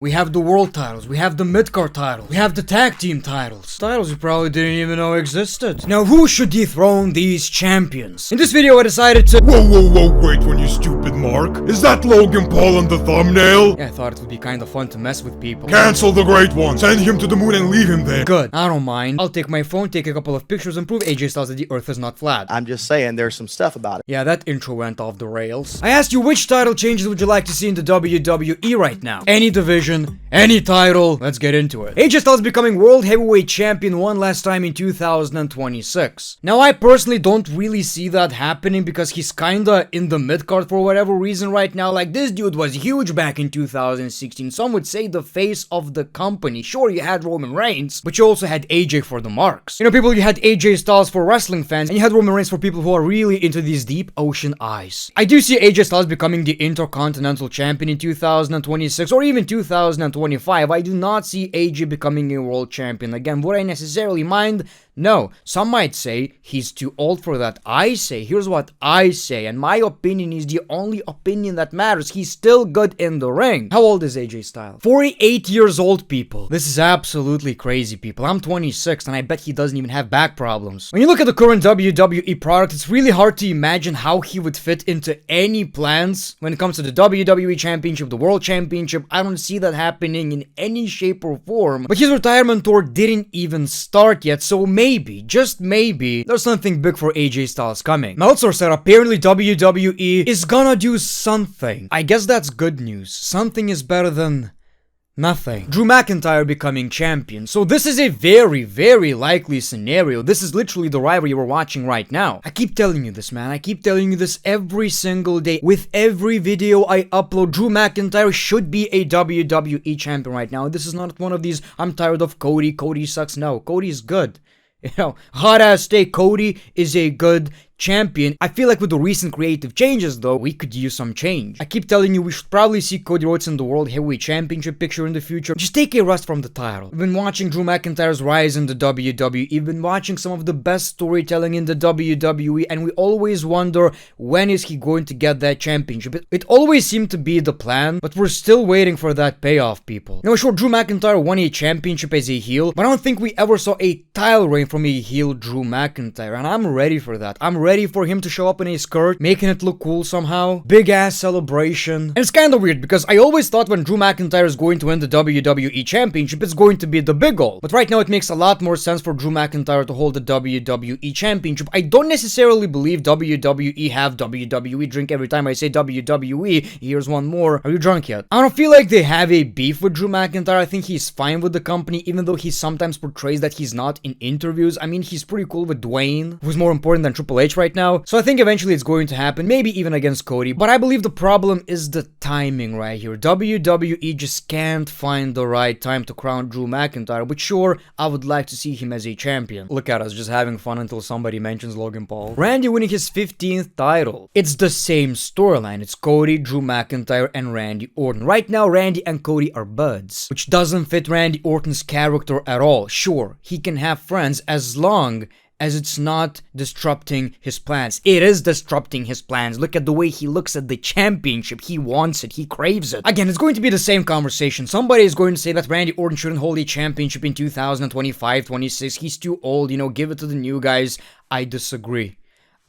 We have the world titles, we have the mid-card titles, we have the tag team titles. Titles you probably didn't even know existed. Now who should dethrone these champions? In this video I decided to— Whoa, wait when you stupid Mark. Is that Logan Paul on the thumbnail? Yeah, I thought it would be kinda fun to mess with people. Cancel the Great One, send him to the moon and leave him there. Good, I don't mind. I'll take my phone, take a couple of pictures and prove AJ Styles that the earth is not flat. I'm just saying there's some stuff about it. Yeah, that intro went off the rails. I asked you which title changes would you like to see in the WWE right now? Any division, any title, let's get into it. AJ Styles becoming World Heavyweight Champion one last time in 2026. Now I personally don't really see that happening because he's kinda in the mid-card for whatever reason right now. Like, this dude was huge back in 2016. Some would say the face of the company. Sure, you had Roman Reigns, but you also had AJ for the marks. You know, people, you had AJ Styles for wrestling fans, and you had Roman Reigns for people who are really into these deep ocean eyes. I do see AJ Styles becoming the Intercontinental Champion in 2026 or even 2025. I do not see AJ becoming a world champion. Again, would I necessarily mind? No. Some might say he's too old for that. I say, here's what I say, and my opinion is the only opinion that matters. He's still good in the ring. How old is AJ Styles? 48 years old, people. This is absolutely crazy, people. I'm 26, and I bet he doesn't even have back problems. When you look at the current WWE product, it's really hard to imagine how he would fit into any plans when it comes to the WWE Championship, the World Championship. I don't see that happening in any shape or form. But his retirement tour didn't even start yet, so maybe, just maybe, there's something big for AJ Styles coming. Meltzer said apparently WWE is gonna do something. I guess that's good news. Something is better than nothing. Drew McIntyre becoming champion. So this is a very, very likely scenario. This is literally the rivalry we're watching right now. I keep telling you this, man. I keep telling you this every single day. With every video I upload, Drew McIntyre should be a WWE champion right now. This is not one of these, I'm tired of Cody. Cody sucks. No, Cody's good. You know, hot ass steak, Cody is a good champion. I feel like with the recent creative changes though, we could use some change. I keep telling you we should probably see Cody Rhodes in the World Heavyweight Championship picture in the future. Just take a rest from the title. We've been watching Drew McIntyre's rise in the WWE. We've been watching some of the best storytelling in the WWE, and we always wonder, when is he going to get that championship? It always seemed to be the plan, but we're still waiting for that payoff, people. Now sure, Drew McIntyre won a championship as a heel, but I don't think we ever saw a title reign from a heel Drew McIntyre, and I'm ready for that. I'm ready for him to show up in a skirt, making it look cool somehow. Big ass celebration. And it's kind of weird because I always thought when Drew McIntyre is going to win the WWE Championship, it's going to be the big goal. But right now it makes a lot more sense for Drew McIntyre to hold the WWE Championship. I don't necessarily believe WWE have WWE drink every time I say WWE. Here's one more. Are you drunk yet? I don't feel like they have a beef with Drew McIntyre. I think he's fine with the company, even though he sometimes portrays that he's not in interviews. I mean, he's pretty cool with Dwayne, who's more important than Triple H right now. So I think eventually it's going to happen, maybe even against Cody. But I believe the problem is the timing right here. WWE just can't find the right time to crown Drew McIntyre. But sure, I would like to see him as a champion. Look at us, just having fun until somebody mentions Logan Paul. Randy winning his 15th title. It's the same storyline. It's Cody, Drew McIntyre, and Randy Orton. Right now, Randy and Cody are buds, which doesn't fit Randy Orton's character at all. Sure, he can have friends as long as it's not disrupting his plans. It is disrupting his plans. Look at the way he looks at the championship. He wants it. He craves it. Again, it's going to be the same conversation. Somebody is going to say that Randy Orton shouldn't hold a championship in 2025, 26. He's too old, you know, give it to the new guys. I disagree.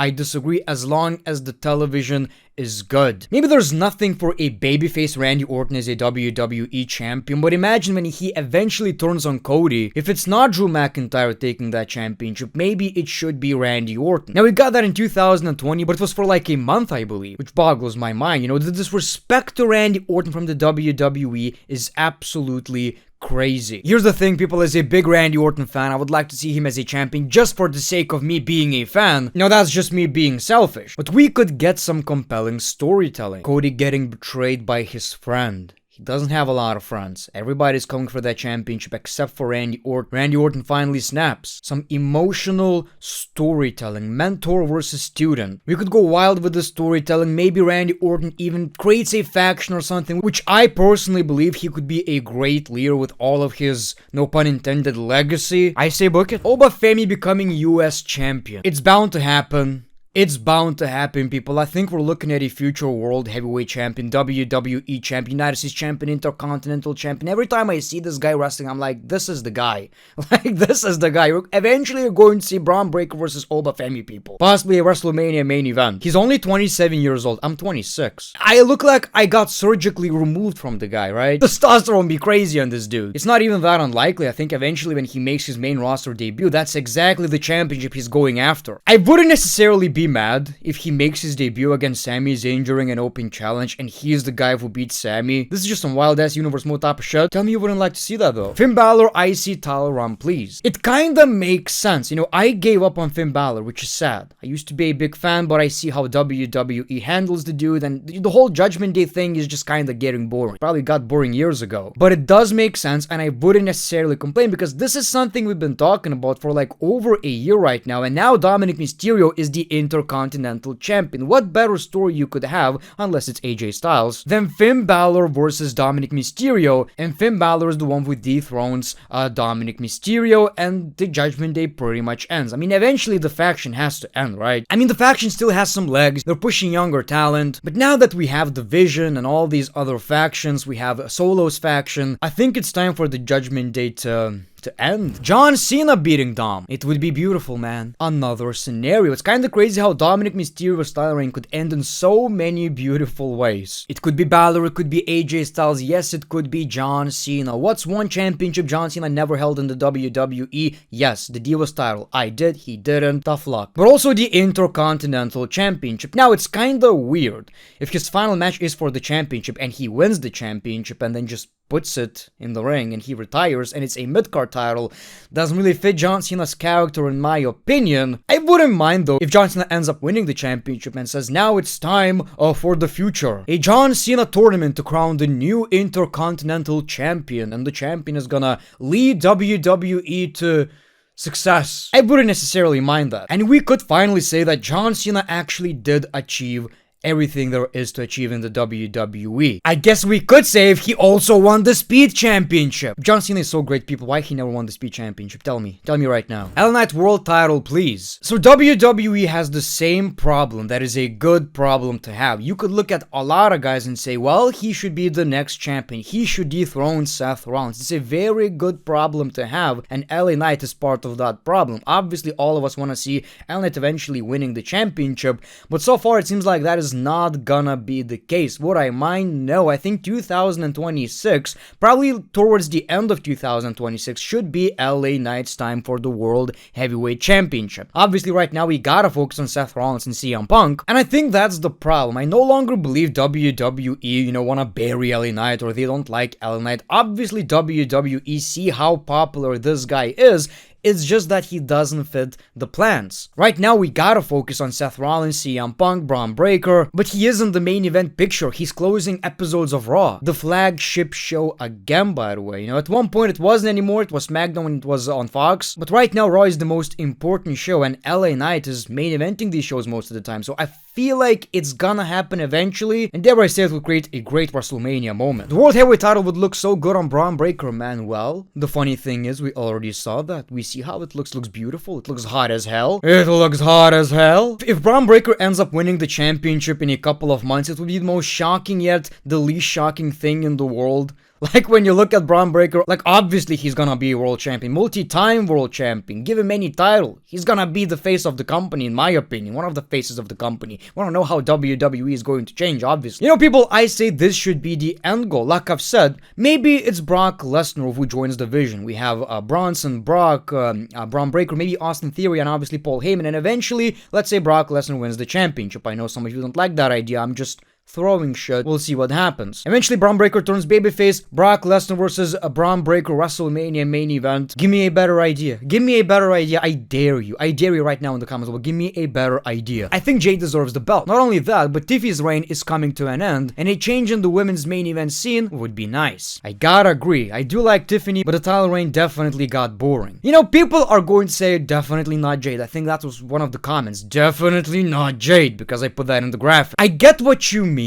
I disagree as long as the television is good. Maybe there's nothing for a babyface Randy Orton as a WWE champion, but imagine when he eventually turns on Cody. If it's not Drew McIntyre taking that championship, maybe it should be Randy Orton. Now we got that in 2020, but it was for like a month, I believe, which boggles my mind. You know, the disrespect to Randy Orton from the WWE is absolutely crazy. Here's the thing, people, as a big Randy Orton fan, I would like to see him as a champion just for the sake of me being a fan. Now that's just me being selfish. But we could get some compelling storytelling. Cody getting betrayed by his friend. He doesn't have a lot of friends. Everybody's coming for that championship except for Randy Orton. Randy Orton finally snaps. Some emotional storytelling. Mentor versus student. We could go wild with the storytelling. Maybe Randy Orton even creates a faction or something, which I personally believe he could be a great leader with all of his, no pun intended, legacy. I say book it. Oba Femi becoming US champion. It's bound to happen. It's bound to happen, people. I think we're looking at a future world heavyweight champion, WWE champion, United States champion, Intercontinental champion. Every time I see this guy wrestling, I'm like, this is the guy. Like, this is the guy. Eventually, you're going to see Braun Breaker versus Oba Femi, people. Possibly a WrestleMania main event. He's only 27 years old. I'm 26. I look like I got surgically removed from the guy, right? Testosterone be crazy on this dude. It's not even that unlikely. I think eventually when he makes his main roster debut, that's exactly the championship he's going after. I wouldn't necessarily be mad if he makes his debut against Sami Zayn during an open challenge and he's the guy who beats Sami. This is just some wild ass universe mode type of shit. Tell me you wouldn't like to see that though. Finn Balor, IC title run, please. It kinda makes sense. You know, I gave up on Finn Balor, which is sad. I used to be a big fan, but I see how WWE handles the dude, and the whole Judgment Day thing is just kinda getting boring. Probably got boring years ago. But it does make sense, and I wouldn't necessarily complain because this is something we've been talking about for like over a year right now, and now Dominic Mysterio is the Intercontinental Champion. What better story you could have, unless it's AJ Styles, than Finn Balor versus Dominic Mysterio, and Finn Balor is the one who dethrones Dominic Mysterio, and the Judgment Day pretty much ends. I mean, eventually the faction has to end, right? I mean, the faction still has some legs, they're pushing younger talent, but now that we have Division and all these other factions, we have a Solos faction, I think it's time for the Judgment Day to end. John Cena beating Dom. It would be beautiful, man. Another scenario. It's kind of crazy how Dominic Mysterio's title reign could end in so many beautiful ways. It could be Balor, it could be AJ Styles, yes, it could be John Cena. What's one championship John Cena never held in the WWE? Yes, the Divas title. I did, he didn't. Tough luck. But also the Intercontinental Championship. Now, it's kind of weird if his final match is for the championship and he wins the championship and then just puts it in the ring and he retires and it's a mid-card title. Doesn't really fit John Cena's character in my opinion. I wouldn't mind though if John Cena ends up winning the championship and says now it's time for the future. A John Cena tournament to crown the new Intercontinental Champion, and the champion is gonna lead WWE to success. I wouldn't necessarily mind that. And we could finally say that John Cena actually did achieve everything there is to achieve in the WWE. I guess we could say if he also won the Speed Championship. John Cena is so great, people. Why he never won the Speed Championship? Tell me right now. LA Knight World Title, please. So WWE has the same problem. That is a good problem to have. You could look at a lot of guys and say, well, he should be the next champion. He should dethrone Seth Rollins. It's a very good problem to have, and LA Knight is part of that problem. Obviously, all of us want to see LA Knight eventually winning the championship, but so far it seems like that is not gonna be the case. Would I mind? No. I think 2026, probably towards the end of 2026, should be LA Knight's time for the World Heavyweight Championship. Obviously, right now we gotta focus on Seth Rollins and CM Punk, and I think that's the problem. I no longer believe WWE, wanna bury LA Knight or they don't like LA Knight. Obviously, WWE see how popular this guy is. It's just that he doesn't fit the plans. Right now, we gotta focus on Seth Rollins, CM Punk, Braun Breaker, but he isn't the main event picture. He's closing episodes of Raw, the flagship show again, by the way. At one point it wasn't anymore, it was SmackDown when it was on Fox, but right now Raw is the most important show, and LA Knight is main eventing these shows most of the time, so I feel like it's gonna happen eventually, and dare I say it would create a great WrestleMania moment. The World Heavyweight title would look so good on Braun Breaker, man. Well, the funny thing is, we already saw that. We see how it looks beautiful. It looks hot as hell. It looks hot as hell. If Braun Breaker ends up winning the championship in a couple of months, it would be the most shocking yet the least shocking thing in the world. Like, when you look at Braun Breaker, like, obviously he's gonna be a world champion, multi-time world champion, give him any title. He's gonna be the face of the company, in my opinion, one of the faces of the company. Wanna know how WWE is going to change, obviously. People, I say this should be the end goal. Like I've said, maybe it's Brock Lesnar who joins the division. We have Bronson, Brock, Braun Breaker, maybe Austin Theory, and obviously Paul Heyman, and eventually, let's say Brock Lesnar wins the championship. I know some of you don't like that idea, I'm just throwing shit. We'll see what happens. Eventually, Braun Breaker turns babyface. Brock Lesnar versus a Braun Breaker WrestleMania main event. Give me a better idea. Give me a better idea. I dare you. I dare you right now in the comments below. Give me a better idea. I think Jade deserves the belt. Not only that, but Tiffy's reign is coming to an end, and a change in the women's main event scene would be nice. I gotta agree. I do like Tiffany, but the title reign definitely got boring. People are going to say definitely not Jade. I think that was one of the comments. Definitely not Jade, because I put that in the graphic. I get what you mean.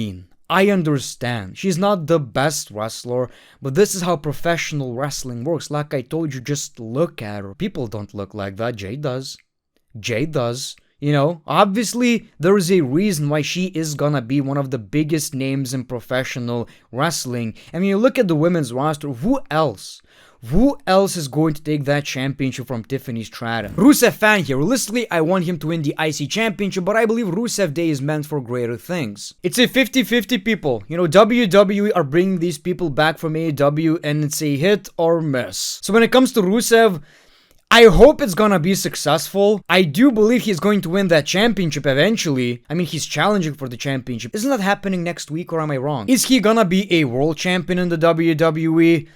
I understand. She's not the best wrestler, but this is how professional wrestling works. Like I told you, just look at her. People don't look like that. Jade does. Jade does. You know, obviously, there is a reason why she is gonna be one of the biggest names in professional wrestling. And when you look at the women's roster, who else? Who else is going to take that championship from Tiffany Stratton? Rusev fan here. Realistically, I want him to win the IC championship, but I believe Rusev Day is meant for greater things. It's a 50-50 people. You know, WWE are bringing these people back from AEW, and it's a hit or miss. So when it comes to Rusev, I hope it's gonna be successful. I do believe he's going to win that championship eventually. I mean, he's challenging for the championship. Isn't that happening next week, or am I wrong? Is he gonna be a world champion in the WWE?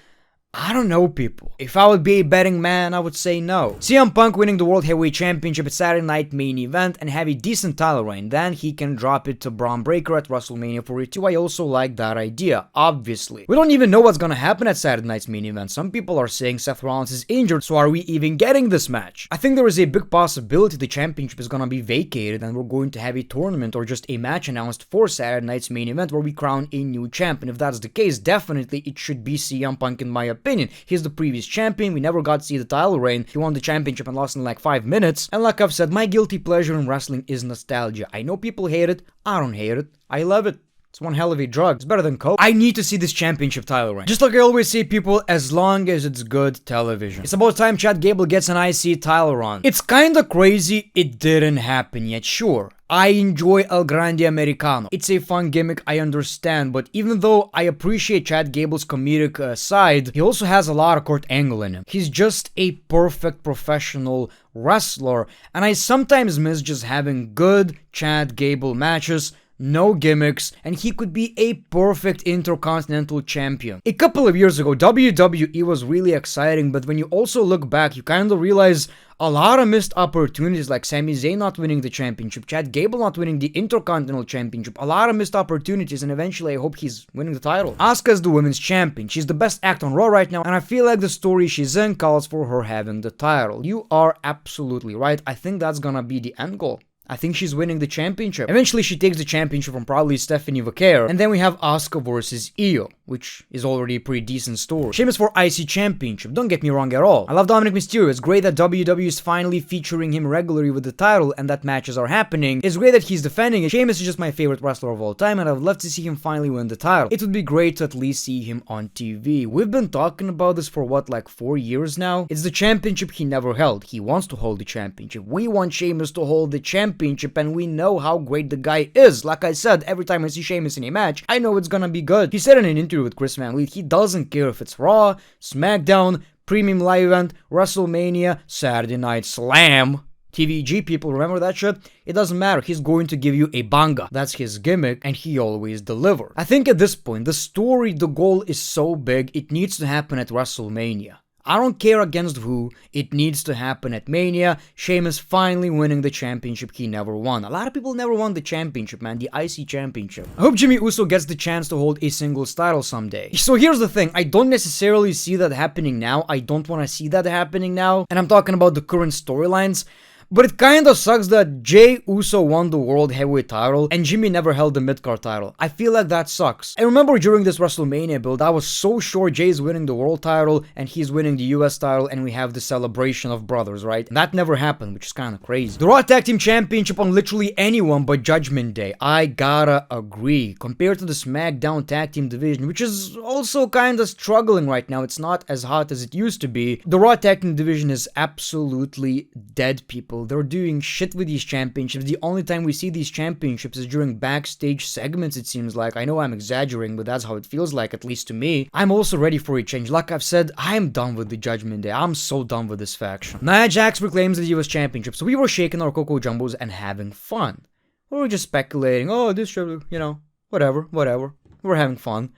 I don't know, people. If I would be a betting man, I would say no. CM Punk winning the World Heavyweight Championship at Saturday Night Main Event and have a decent title reign, then he can drop it to Braun Breaker at WrestleMania 42. I also like that idea, obviously. We don't even know what's gonna happen at Saturday Night's Main Event. Some people are saying Seth Rollins is injured, so are we even getting this match? I think there is a big possibility the championship is gonna be vacated and we're going to have a tournament or just a match announced for Saturday Night's Main Event where we crown a new champion. If that's the case, definitely it should be CM Punk in my opinion. He's the previous champion, we never got to see the title reign, he won the championship and lost in like 5 minutes, and like I've said, my guilty pleasure in wrestling is nostalgia. I know people hate it, I don't hate it, I love it. It's one hell of a drug. It's better than coke. I need to see this championship title reign. Just like I always say, people, as long as it's good television. It's about time Chad Gable gets an IC title run. It's kinda crazy it didn't happen yet, sure. I enjoy El Grande Americano. It's a fun gimmick, I understand, but even though I appreciate Chad Gable's comedic side, he also has a lot of Kurt Angle in him. He's just a perfect professional wrestler, and I sometimes miss just having good Chad Gable matches, no gimmicks, and he could be a perfect Intercontinental Champion. A couple of years ago, WWE was really exciting, but when you also look back, you kind of realize a lot of missed opportunities, like Sami Zayn not winning the championship, Chad Gable not winning the Intercontinental Championship, a lot of missed opportunities, and eventually I hope he's winning the title. Asuka is the women's champion. She's the best act on Raw right now, and I feel like the story she's in calls for her having the title. You are absolutely right. I think that's gonna be the end goal. I think she's winning the championship. Eventually, she takes the championship from probably Stephanie Vaquer, and then we have Asuka versus Io, which is already a pretty decent story. Sheamus for IC championship, don't get me wrong at all. I love Dominic Mysterio, it's great that WWE is finally featuring him regularly with the title and that matches are happening. It's great that he's defending it. Sheamus is just my favorite wrestler of all time and I would love to see him finally win the title. It would be great to at least see him on TV. We've been talking about this for what, like 4 years now? It's the championship he never held. He wants to hold the championship. We want Sheamus to hold the championship and we know how great the guy is. Like I said, every time I see Sheamus in a match, I know it's gonna be good. He said in an interview with Chris Van Vliet, he doesn't care if it's Raw, SmackDown, Premium Live Event, WrestleMania, Saturday Night Slam, TVG, people remember that shit? It doesn't matter, he's going to give you a banga. That's his gimmick, and he always delivers. I think at this point, the story, the goal is so big, it needs to happen at WrestleMania. I don't care against who, it needs to happen at Mania. Sheamus finally winning the championship he never won. A lot of people never won the championship, man, the IC championship. I hope Jimmy Uso gets the chance to hold a singles title someday. So here's the thing, I don't necessarily see that happening now. I don't want to see that happening now. And I'm talking about the current storylines. But it kinda sucks that Jey Uso won the World Heavyweight title and Jimmy never held the mid-card title. I feel like that sucks. I remember during this WrestleMania build, I was so sure Jey's winning the world title and he's winning the US title and we have the celebration of brothers, right? And that never happened, which is kinda crazy. The Raw Tag Team Championship on literally anyone but Judgment Day. I gotta agree. Compared to the SmackDown Tag Team division, which is also kinda struggling right now, it's not as hot as it used to be. The Raw Tag Team division is absolutely dead, people. They're doing shit with these championships. The only time we see these championships is during backstage segments, it seems like. I know I'm exaggerating, but that's how it feels like, at least to me. I'm also ready for a change. Like I've said, I'm done with the Judgment Day. I'm so done with this faction. Nia Jax reclaims the US Championship, so we were shaking our Coco Jumbos and having fun. We were just speculating, oh, this should, you know, whatever. We were having fun.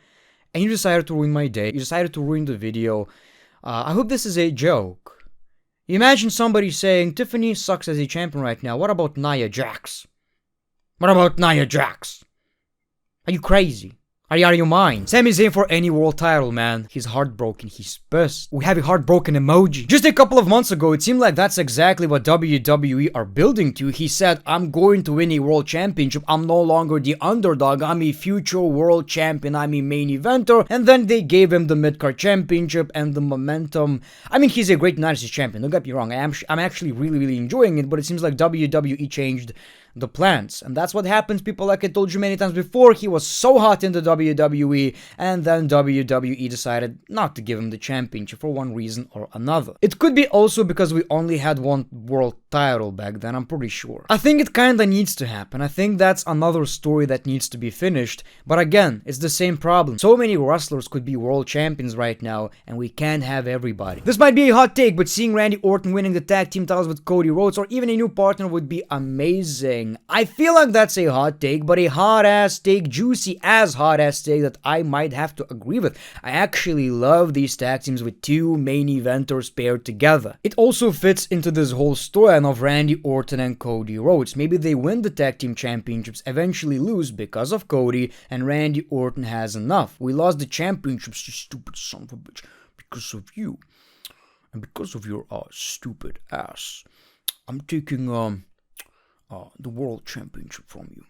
And you decided to ruin my day. You decided to ruin the video. I hope this is a joke. Imagine somebody saying, Tiffany sucks as a champion right now. What about Nia Jax? What about Nia Jax? Are you crazy? Are you out of your mind? Sami's in for any world title, man. He's heartbroken. He's pissed. We have a heartbroken emoji. Just a couple of months ago, it seemed like that's exactly what WWE are building to. He said, I'm going to win a world championship. I'm no longer the underdog. I'm a future world champion. I'm a main eventer. And then they gave him the mid-card championship and the momentum. I mean, he's a great United States champion. Don't get me wrong. I'm actually really enjoying it, but it seems like WWE changed the plans, and that's what happens, people. Like I told you many times before, he was so hot in the WWE, and then WWE decided not to give him the championship for one reason or another. It could be also because we only had one world title back then, I'm pretty sure. I think it kinda needs to happen. I think that's another story that needs to be finished, but again, it's the same problem. So many wrestlers could be world champions right now, and we can't have everybody. This might be a hot take, but seeing Randy Orton winning the tag team titles with Cody Rhodes or even a new partner would be amazing. I feel like that's a hot take, but a hot-ass take, juicy as hot-ass take that I might have to agree with. I actually love these tag teams with two main eventers paired together. It also fits into this whole storyline of Randy Orton and Cody Rhodes. Maybe they win the tag team championships, eventually lose because of Cody, and Randy Orton has enough. We lost the championships, you stupid son of a bitch, because of you. And because of your stupid ass. I'm taking, the world championship from you,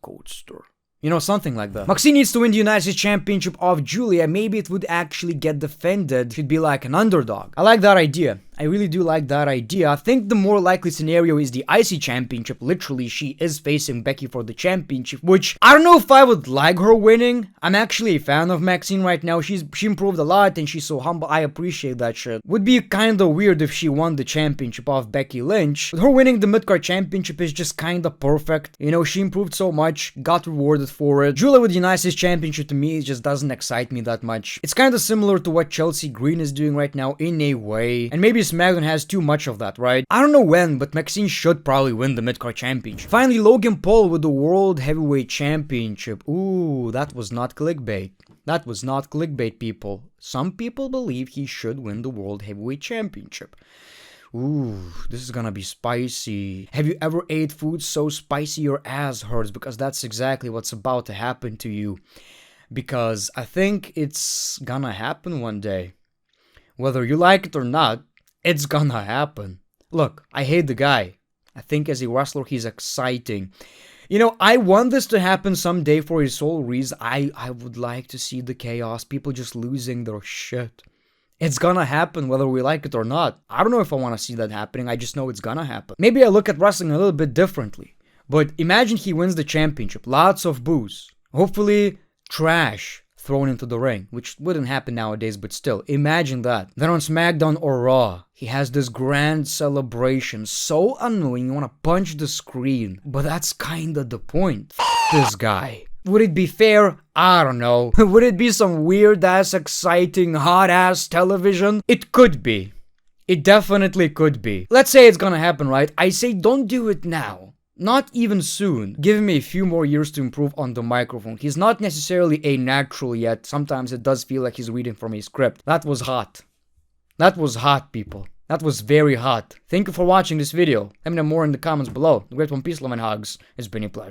Coldster. You know, something like that. Maxine needs to win the United States Championship of Julia. Maybe it would actually get defended. She'd be like an underdog. I like that idea. I really do like that idea. I think the more likely scenario is the IC Championship. Literally, she is facing Becky for the championship, which I don't know if I would like her winning. I'm actually a fan of Maxine right now. She improved a lot and she's so humble. I appreciate that shit. Would be kinda weird if she won the championship off Becky Lynch. But her winning the Midcard Championship is just kinda perfect. You know, she improved so much, got rewarded for it. Julia with the United States Championship to me, it just doesn't excite me that much. It's kinda similar to what Chelsea Green is doing right now in a way. And maybe SmackDown has too much of that, right? I don't know when, but Maxine should probably win the Midcard Championship. Finally, Logan Paul with the World Heavyweight Championship. Ooh, that was not clickbait. That was not clickbait, people. Some people believe he should win the World Heavyweight Championship. Ooh, this is gonna be spicy. Have you ever ate food so spicy your ass hurts? Because that's exactly what's about to happen to you. Because I think it's gonna happen one day. Whether you like it or not, it's gonna happen. Look, I hate the guy. I think as a wrestler, he's exciting. You know, I want this to happen someday for a sole reason. I would like to see the chaos, people just losing their shit. It's gonna happen whether we like it or not. I don't know if I want to see that happening, I just know it's gonna happen. Maybe I look at wrestling a little bit differently. But imagine he wins the championship, lots of boos. Hopefully, trash thrown into the ring, which wouldn't happen nowadays, but still, imagine that. Then on SmackDown or Raw, he has this grand celebration, so annoying, you want to punch the screen. But that's kinda the point. This guy. Would it be fair? I don't know. Would it be some weird-ass, exciting, hot-ass television? It could be. It definitely could be. Let's say it's gonna happen, right? I say don't do it now. Not even soon. Give him a few more years to improve on the microphone. He's not necessarily a natural yet. Sometimes it does feel like he's reading from a script. That was hot. That was hot, people. That was very hot. Thank you for watching this video. Let me know more in the comments below. The Great One, peace, love, and hugs. It's been a pleasure.